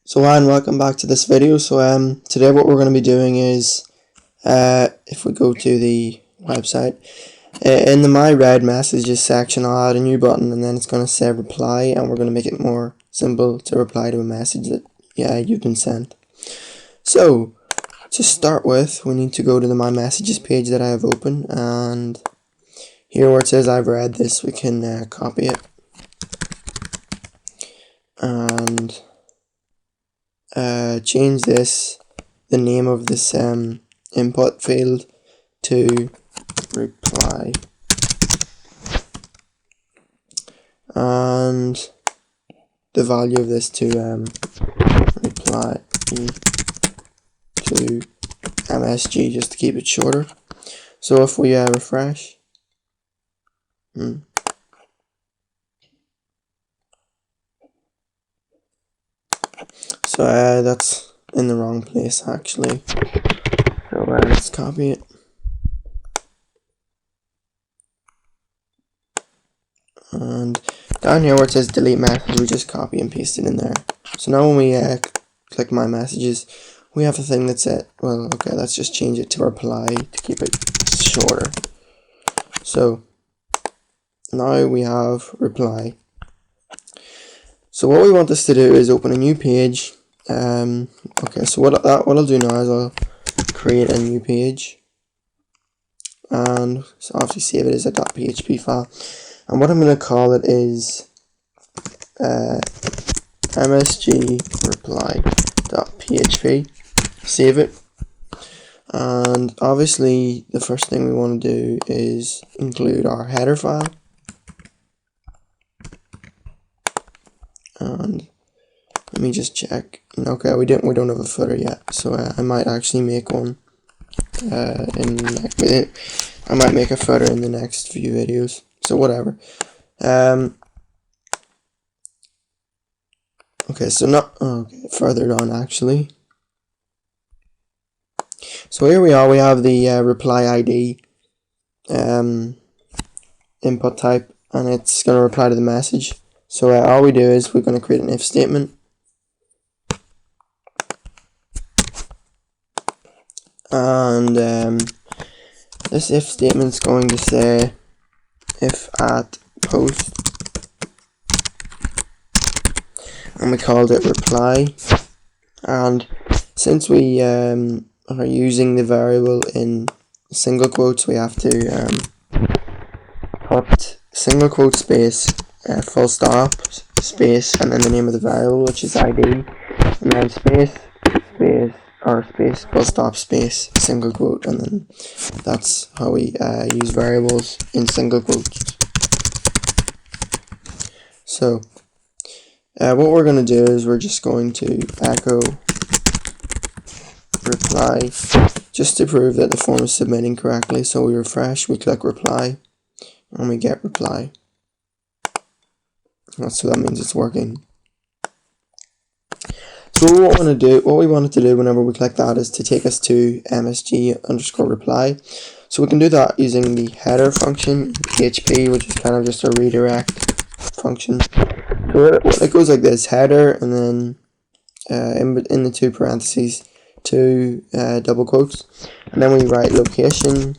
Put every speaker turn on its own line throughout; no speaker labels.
So hi and welcome back to this video. Today what we're going to be doing is if we go to the website, in the My Read Messages section I'll add a new button, and then it's going to say reply, and we're going to make it more simple to reply to a message that you've been sent. So to start with, we need to go to the My Messages page that I have open, and here where it says I've read this, we can copy it and change the name of this input field to reply, and the value of this to reply to MSG, just to keep it shorter. So if we refresh, so that's in the wrong place actually. So let's copy it. And down here where it says delete message, we just copy and paste it in there. So now when we click My Messages, we have a thing that's let's just change it to reply to keep it shorter. So now we have reply. So what we want this to do is open a new page. So what I'll do now is I'll create a new page, and so obviously save it as a .php file. And what I'm going to call it is msg reply.php. Save it. And obviously the first thing we want to do is include our header file. And let me just check. Okay, we don't have a footer yet, so I might actually make one. I might make a footer in the next few videos. So whatever. Okay, so further down actually. So here we are. We have the reply ID input type, and it's going to reply to the message. So all we do is we're going to create an if statement. And this if statement is going to say if at post, and we called it reply. And since we are using the variable in single quotes, we have to put single quote space, full stop, space, and then the name of the variable, which is ID, and then space, full stop, space, single quote, and then that's how we use variables in single quotes. So what we're going to do is we're just going to echo reply just to prove that the form is submitting correctly. So we refresh, we click reply, and we get reply. So that means it's working. So what we wanted to do whenever we click that is to take us to msg_reply. So we can do that using the header function PHP, which is kind of just a redirect function. So it goes like this: header, and then in the two parentheses, two double quotes, and then we write location,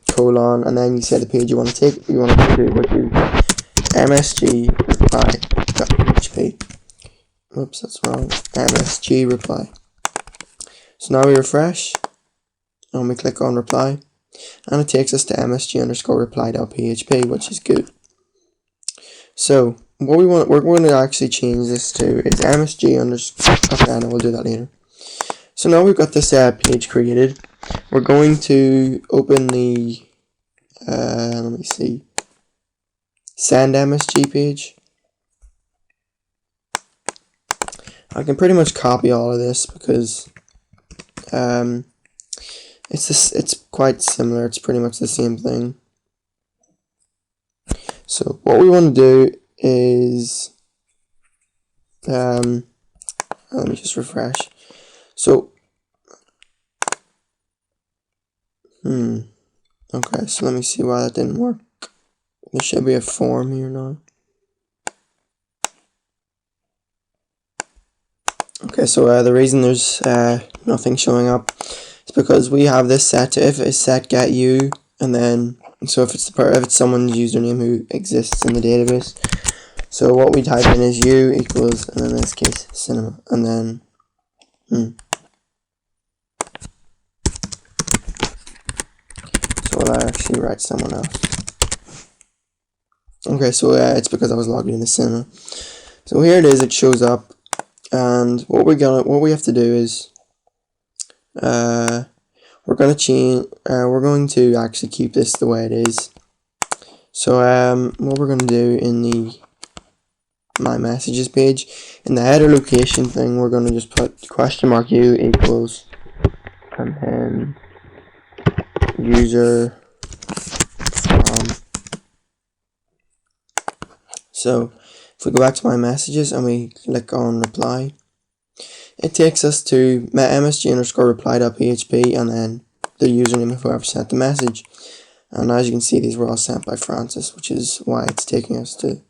colon, and then you say the page you want to take, which is msg reply.php. Oops, that's wrong. msg reply. So now we refresh, and we click on reply, and it takes us to msg_reply.php, which is good. So what we're going to actually change this to is msg okay, no, we'll do that later. So now we've got this page created. We're going to open the let me see, send MSG page. I can pretty much copy all of this because it's quite similar. It's pretty much the same thing. So what we want to do is let me just refresh. So okay, so let me see why that didn't work. There should be a form here now. Okay, so the reason there's nothing showing up is because we have this set to if is set get you, and then so if it's someone's username who exists in the database. So what we type in is u equals, and in this case cinema, and then so will I actually write someone else? Okay, so it's because I was logged into cinema. So here it is, it shows up, and what we have to do is we're going to actually keep this the way it is. So what we're going to do in the my messages page, in the header location thing, we're going to just put $u equals and then user from. So if we go back to my messages and we click on reply, it takes us to msg_reply.php and then the username of whoever sent the message. And as you can see, these were all sent by Francis, which is why it's taking us to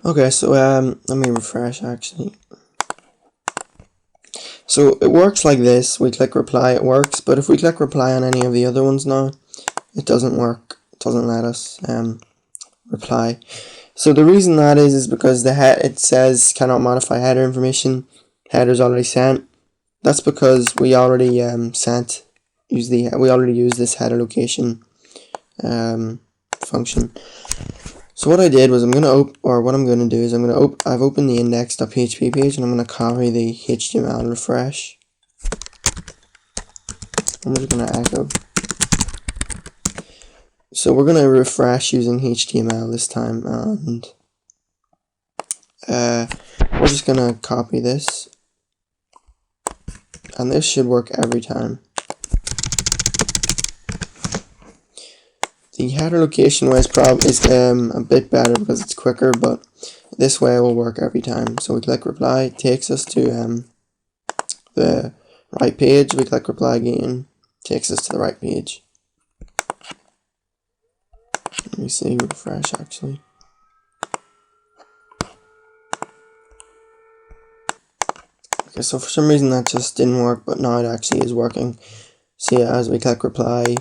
Okay, so let me refresh actually. So it works like this. We click reply, it works, but if we click reply on any of the other ones now, it doesn't work. It doesn't let us reply. So the reason that is because it says cannot modify header information. Header's already sent. That's because we already we already used this header location function. So what I did was I've opened the index.php page, and I'm going to copy the HTML refresh. I'm just going to echo. So we're going to refresh using HTML this time, and we're just going to copy this, and this should work every time. The header location is a bit better because it's quicker, but this way it will work every time. So we click reply, it takes us to the right page. We click reply again, takes us to the right page. Let me see, refresh actually. Okay, so for some reason that just didn't work, but now it actually is working. See, as we click reply,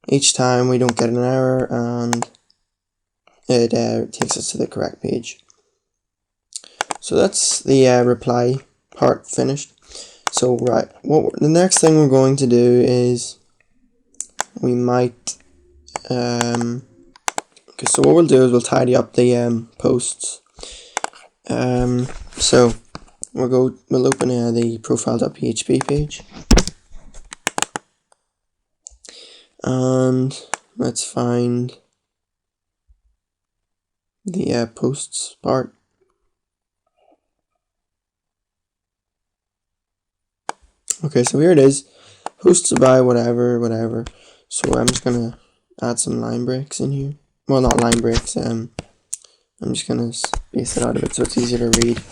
each time we don't get an error, and it takes us to the correct page. So that's the reply part finished. So the next thing we're going to do is we might okay, so what we'll do is we'll tidy up the posts. So we'll open the profile.php page, and let's find the posts part. Okay, so here it is, posts by whatever. So I'm just gonna add some line breaks in here. Well, not line breaks. I'm just gonna space it out a bit so it's easier to read.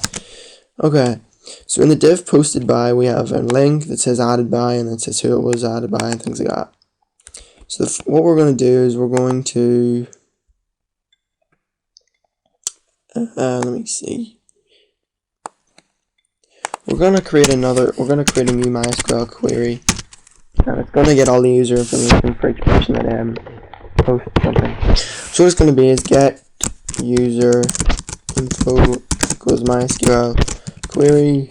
Okay, so in the div posted by, we have a link that says added by, and that says who it was added by, and things like that. So what we're going to do is we're going to let me see. We're going to create a new MySQL query, and it's going to get all the user information for each person that posts something. So what it's going to be is get user info equals MySQL query.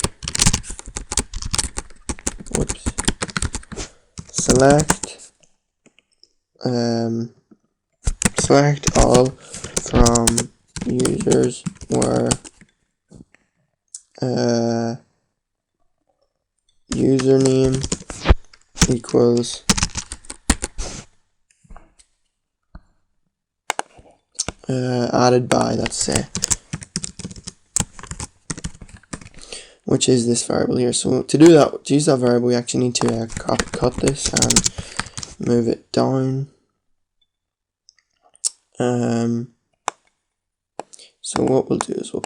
Select all from users where username equals added by, let's say, which is this variable here. So to do that, to use that variable, we actually need to cut this and move it down. So what we'll do is we'll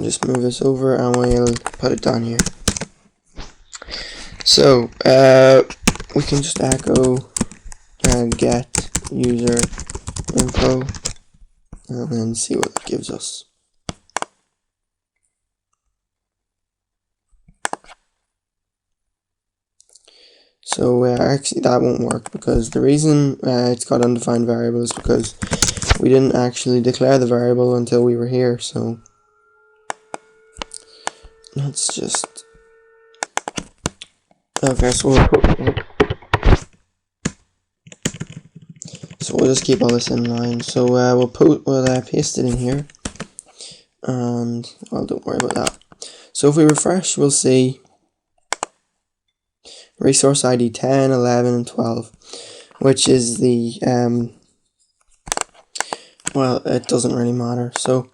just move this over and we'll put it down here. So we can just echo get user info, and then see what it gives us. So actually that won't work, because the reason it's got undefined variable is because we didn't actually declare the variable until we were here. So let's just, okay, so we'll just keep all this in line. So we'll paste it in here, and well, don't worry about that. So if we refresh, we'll see resource ID 10, 11, and 12, which is the well, it doesn't really matter. So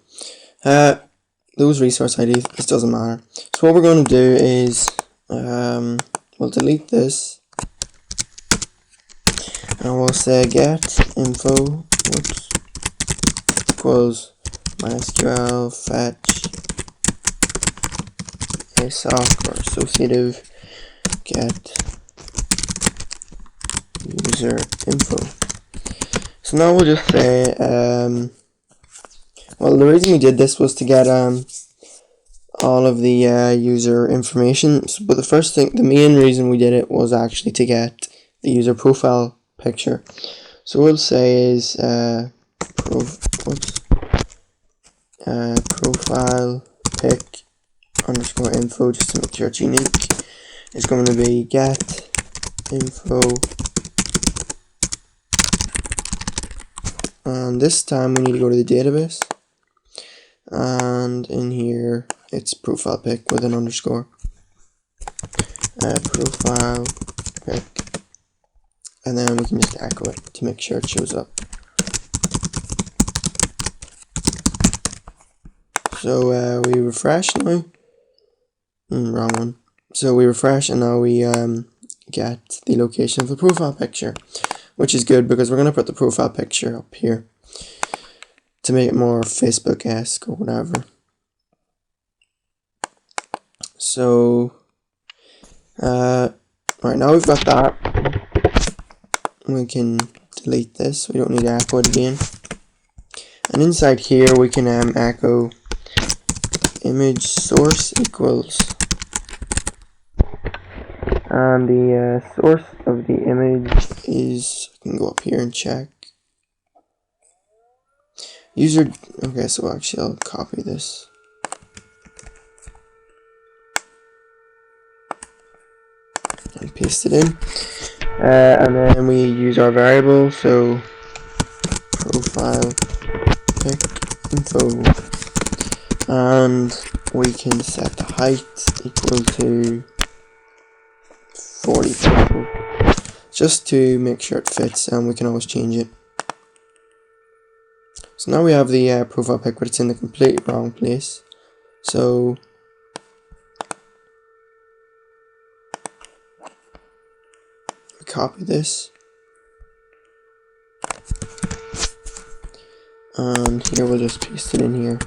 those resource IDs, this doesn't matter. So what we're going to do is we'll delete this, and we'll say get info equals MySQL fetch assoc or associative get user info. So now we'll just say well, the reason we did this was to get all of the user information, but the main reason we did it was actually to get the user profile picture. So we'll say is profile pic underscore info, just to make sure it's unique, is going to be get info, and this time we need to go to the database, and in here it's profile pic with an underscore, profile pic, and then we can just echo it to make sure it shows up. So we refresh now. Wrong one. So we refresh, and now we get the location of the profile picture, which is good because we're going to put the profile picture up here to make it more Facebook-esque or whatever. So right, now we've got that, we can delete this. We don't need to echo it again. And inside here we can echo image source equals, and the source of the image is, I can go up here and check user. Okay, so actually I'll copy this. And paste it in, and then we use our variable, so profile pic info, and we can set the height equal to 40 pixels, just to make sure it fits, and we can always change it. So now we have the profile pic, but it's in the completely wrong place. So copy this, and here we'll just paste it in here.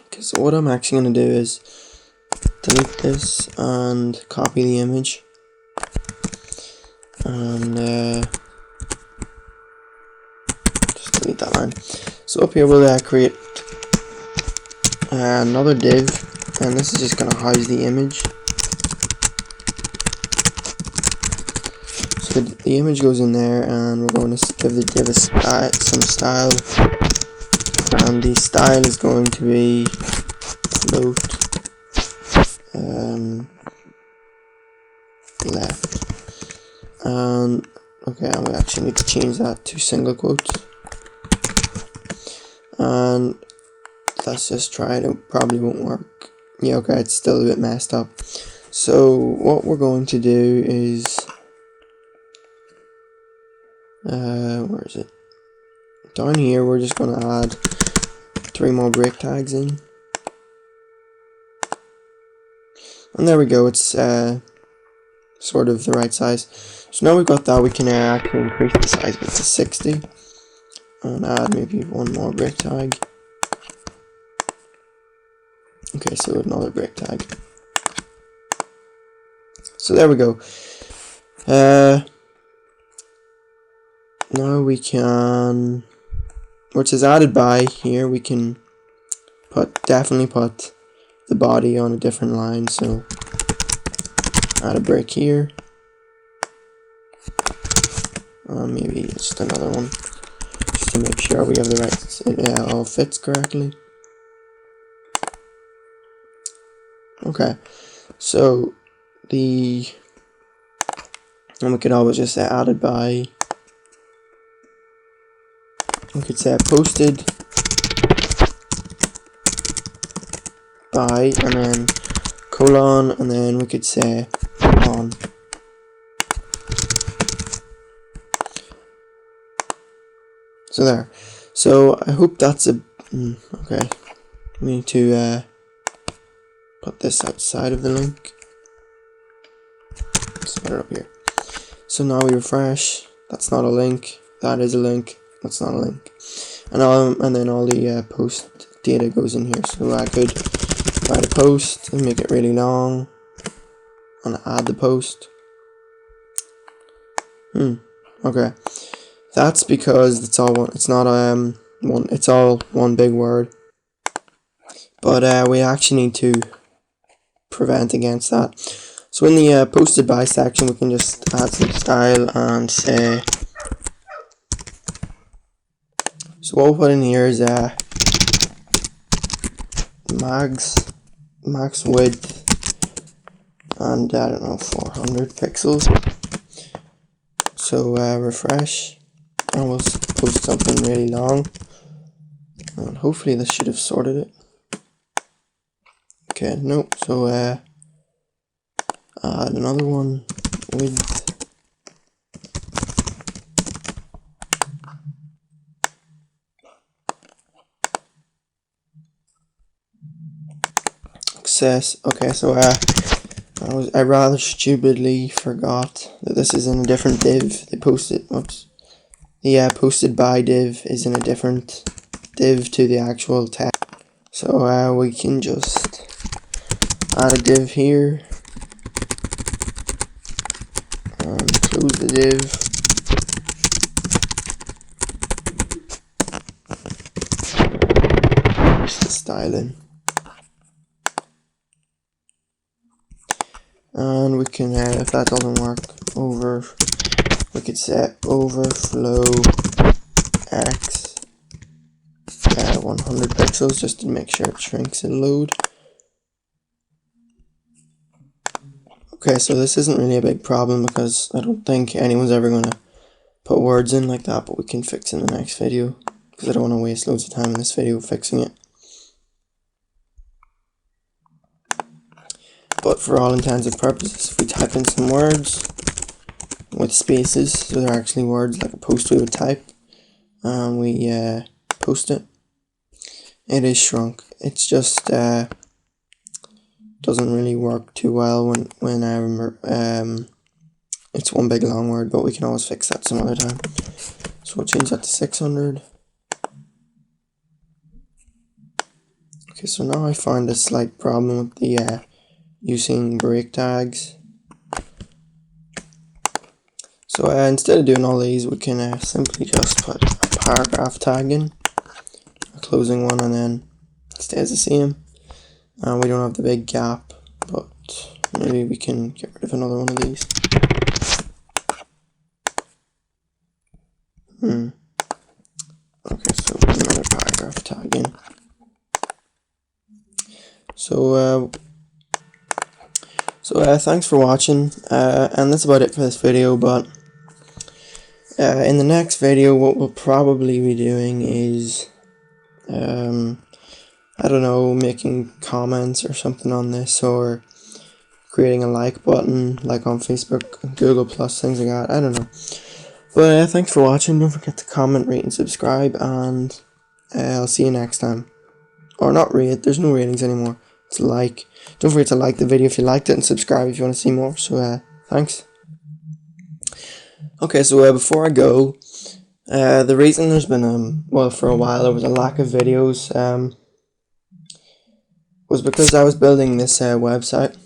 Okay, so what I'm actually going to do is delete this and copy the image, and just delete that line. So up here we'll create another div, and this is just going to house the image. So the image goes in there, and we're going to give the div some style, and the style is going to be float left, and okay, and we actually need to change that to single quotes, and let's just try it. It probably won't work. Yeah, okay, it's still a bit messed up. So what we're going to do is where is it? Down here we're just going to add 3 more break tags in, and there we go. It's sort of the right size. So now we've got that, we can actually increase the size of it to 60 and add maybe one more break tag. Okay, so another break tag. So there we go. Now we can, where it says added by here, we can definitely put the body on a different line. So add a break here, maybe just another one, just to make sure we have the right, it all fits correctly. Okay, so and we could always just say added by, we could say posted by, and then colon, and then we could say on. So there. So I hope that's okay. We need to put this outside of the link. Let's put it up here. So now we refresh. That's not a link. That is a link. That's not a link. And then all the post data goes in here. So I could write a post and make it really long and add the post. Okay. That's because it's all one. It's not one. It's all one big word. But we actually need to prevent against that. So in the posted by section, we can just add some style and say. So what we'll put in here is max width, and I don't know, 400 pixels. So refresh, and we'll post something really long, and hopefully this should have sorted it. Okay, nope. So add another one, width, access. Okay, so I rather stupidly forgot that this is in a different div. The posted by div is in a different div to the actual tag. So we can just add a div here and close the div. Just the style in. And we can, if that doesn't work, we could set overflow x 100 pixels just to make sure it shrinks and load. Okay, so this isn't really a big problem because I don't think anyone's ever going to put words in like that, but we can fix in the next video because I don't want to waste loads of time in this video fixing it. But for all intents and purposes, if we type in some words with spaces, so they're actually words like a post we would type, and we post it, it is shrunk. It's just doesn't really work too well when I remember it's one big long word, but we can always fix that some other time. So we'll change that to 600. Okay, so now I find a slight problem with the using break tags. So instead of doing all these, we can simply just put a paragraph tag in, a closing one, and then it stays the same. And we don't have the big gap, but maybe we can get rid of another one of these. Okay, so another paragraph tag in. So thanks for watching, and that's about it for this video. But in the next video, what we'll probably be doing is I don't know, making comments or something on this, or creating a like button like on Facebook, Google Plus, things like that. I don't know. But thanks for watching. Don't forget to comment, rate, and subscribe, and I'll see you next time. Or not rate, there's no ratings anymore. It's like. Don't forget to like the video if you liked it, and subscribe if you want to see more. So Thanks. Okay, so before I go, the reason there's been well, for a while there was a lack of videos was because I was building this website,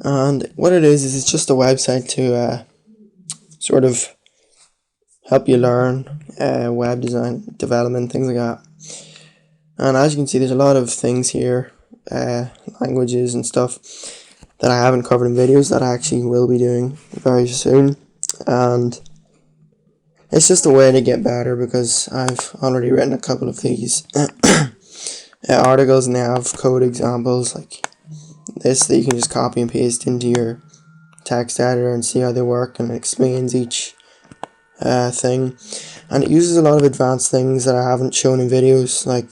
and what it is it's just a website to sort of help you learn web design, development, things like that. And as you can see, there's a lot of things here, languages and stuff that I haven't covered in videos that I actually will be doing very soon. And it's just a way to get better because I've already written a couple of these articles, and they have code examples like this that you can just copy and paste into your text editor and see how they work, and it explains each thing. And it uses a lot of advanced things that I haven't shown in videos, like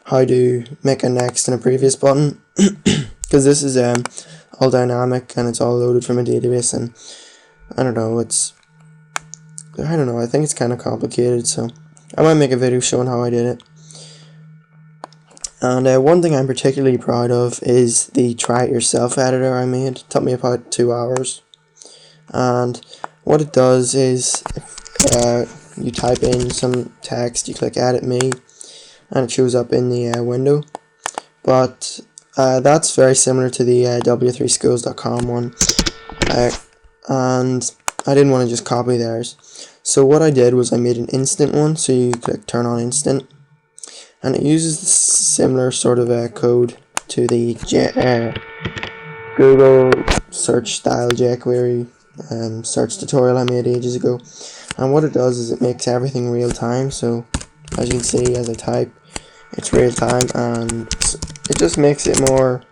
how to make a next and a previous button, because this is all dynamic and it's all loaded from a database, and I don't know, I think it's kind of complicated, so I might make a video showing how I did it. And one thing I'm particularly proud of is the try it yourself editor I made. It took me about 2 hours, and what it does is you type in some text, you click edit me, and it shows up in the window. But that's very similar to the w3schools.com one, and I didn't want to just copy theirs. So what I did was I made an instant one, so you click turn on instant, and it uses the similar sort of code to the Google search style jQuery search tutorial I made ages ago. And what it does is it makes everything real time, so as you can see as I type, it's real time, and it just makes it more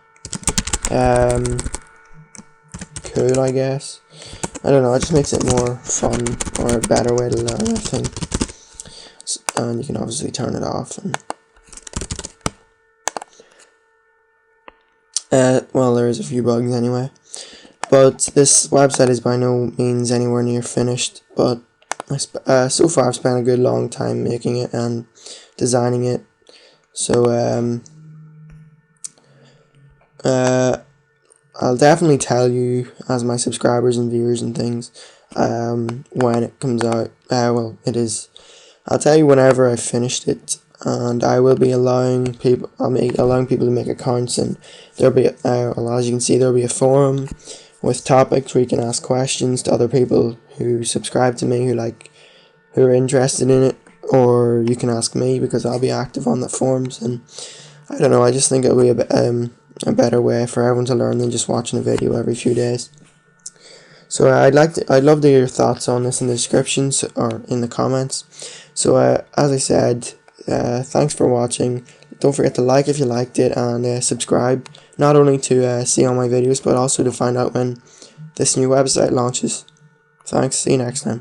cool, I guess. I don't know, it just makes it more fun, or a better way to learn, I think. And you can obviously turn it off. And well, there is a few bugs anyway. But this website is by no means anywhere near finished, but so far I've spent a good long time making it and designing it. So I'll definitely tell you, as my subscribers and viewers and things, when it comes out. Well, it is. I'll tell you whenever I've finished it, and I will be allowing people. Allowing people to make accounts, and there'll be, as you can see, there'll be a forum with topics where you can ask questions to other people who subscribe to me, who are interested in it, or you can ask me because I'll be active on the forums. And I don't know, I just think it'll be a better way for everyone to learn than just watching a video every few days. So I'd love to hear your thoughts on this in the descriptions or in the comments. So as I said, thanks for watching. Don't forget to like if you liked it, and subscribe, not only to see all my videos, but also to find out when this new website launches. Thanks, see you next time.